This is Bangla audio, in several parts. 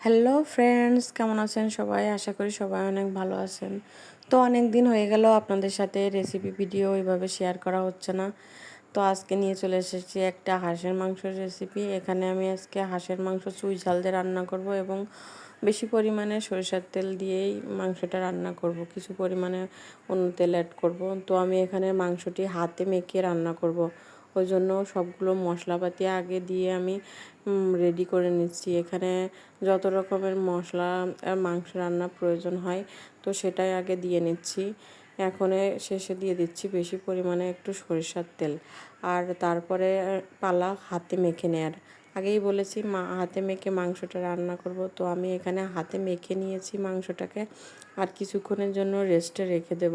হ্যালো ফ্রেন্ডস, কেমন আছেন সবাই? আশা করি সবাই অনেক ভালো আছেন। তো অনেক দিন হয়ে গেল আপনাদের সাথে রেসিপি ভিডিও এইভাবে শেয়ার করা হচ্ছে না। তো আজকে নিয়ে চলে এসেছি একটা হাঁসের মাংসের রেসিপি। এখানে আমি আজকে হাঁসের মাংস চুই ঝাল দিয়ে রান্না করব এবং বেশি পরিমাণে সরিষার তেল দিয়েই মাংসটা রান্না করব, কিছু পরিমাণে অন্য তেল অ্যাড করব। তো আমি এখানে মাংসটি হাতে মেখে রান্না করব, ওই জন্য সবগুলো মশলাপাতি আগে দিয়ে আমি রেডি করে নিচ্ছি। এখানে যত রকমের মশলা মাংস রান্নার প্রয়োজন হয় তো সেটাই আগে দিয়ে নিচ্ছি। এখন শেষে দিয়ে দিচ্ছি বেশি পরিমাণে একটু সরিষার তেল, আর তারপরে পালা হাতে মেখে নেয়ার। আগেই বলেছি হাতে মেখে মাংসটা রান্না করব। তো আমি এখানে হাতে মেখে নিয়েছি মাংসটাকে, আর কিছুক্ষণের জন্য রেস্টে রেখে দেব।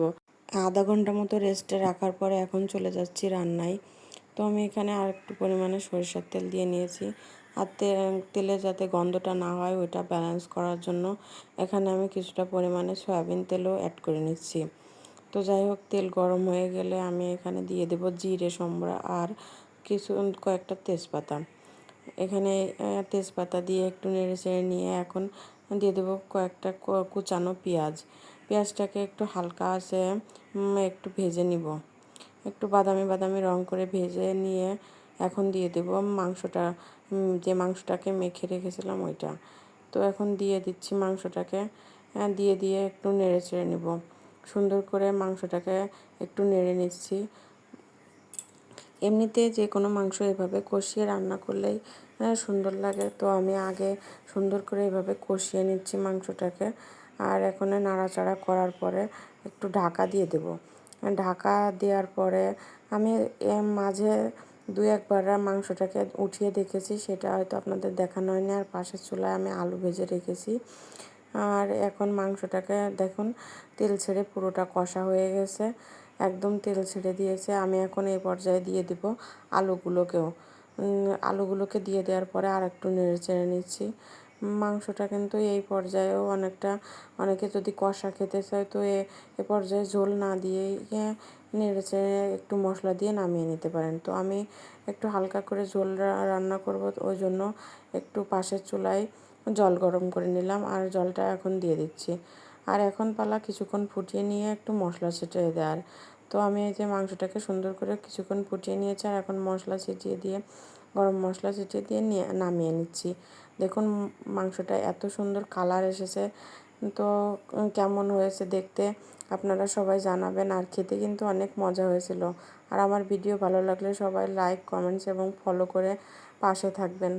আধা ঘন্টা মতো রেস্টে রাখার পরে এখন চলে যাচ্ছি রান্নায়। তো আমি এখানে আর একটু পরিমাণে সরিষার তেল দিয়ে নিয়েছি, আর তেলে যাতে গন্ধটা না হয় ওইটা ব্যালেন্স করার জন্য এখানে আমি কিছুটা পরিমাণে সয়াবিন তেলও অ্যাড করে নিচ্ছি। তো যাই হোক, তেল গরম হয়ে গেলে আমি এখানে দিয়ে দেব জিরে সম্বরা আর কয়েকটা তেজপাতা। এখানে তেজপাতা দিয়ে একটু নেড়ে চেড়ে নিয়ে এখন দিয়ে দেবো কয়েকটা কুচানো পেঁয়াজটাকে একটু হালকা আছে একটু ভেজে নিব, একটু বাদামি বাদামি রং করে ভেজে নিয়ে এখন দিয়ে দেব মাংসটা, যে মাংসটাকে মেখে রেখেছিলাম ওইটা। তো এখন দিয়ে দিচ্ছি মাংসটাকে, দিয়ে একটু নেড়ে চেড়ে নেব। সুন্দর করে মাংসটাকে একটু নেড়ে নিচ্ছি। এমনিতে যে কোনো মাংস এভাবে কষিয়ে রান্না করলেই সুন্দর লাগে। তো আমি আগে সুন্দর করে এভাবে কষিয়ে নিচ্ছি মাংসটাকে, আর এখন নাড়াচাড়া করার পরে একটু ঢাকা দিয়ে দেব। ঢাকা দেওয়ার পরে আমি মাঝে দু একবার মাংসটাকে উঠিয়ে দেখেছি, সেটা হয়তো আপনাদের দেখানো হয়নি। আর পাশের চুলায় আমি আলু ভেজে রেখেছি। আর এখন মাংসটাকে দেখুন তেল ছেড়ে পুরোটা কষা হয়ে গেছে, একদম তেল ছেড়ে দিয়েছে। আমি এখন এই পর্যায়ে দিয়ে দেব আলুগুলোকে দিয়ে দেওয়ার পরে আর একটু নেড়ে চেড়ে নিচ্ছি। মাংসটা কিন্তু এই পর্যায়েও অনেকে যদি কষা খেতে চায় তো এ পর্যায়ে ঝোল না দিয়েই নেড়ে চেড়ে একটু মশলা দিয়ে নামিয়ে নিতে পারেন। তো আমি একটু হালকা করে ঝোল রান্না করব, ওই জন্য একটু পাশের চুলায় জল গরম করে নিলাম, আর জলটা এখন দিয়ে দিচ্ছি। আর এখন পালা কিছুক্ষণ ফুটিয়ে নিয়ে একটু মশলা ছিটিয়ে দেওয়ার। তো আমি এই যে মাংসটাকে সুন্দর করে কিছুক্ষণ ফুটিয়ে নিয়েছি, আর এখন মশলা ছিটিয়ে দিয়ে গরম মশলা ছিটিয়ে দিয়ে নামিয়ে নিচ্ছি। দেখুন মাংসটা এত সুন্দর কালার এসেছে। তো কেমন হয়েছে দেখতে আপনারা সবাই জানাবেন, আর খেতে কিন্তু অনেক মজা হয়েছিল। আর আমার ভিডিও ভালো লাগলে সবাই লাইক, কমেন্টস এবং ফলো করে পাশে থাকবেন।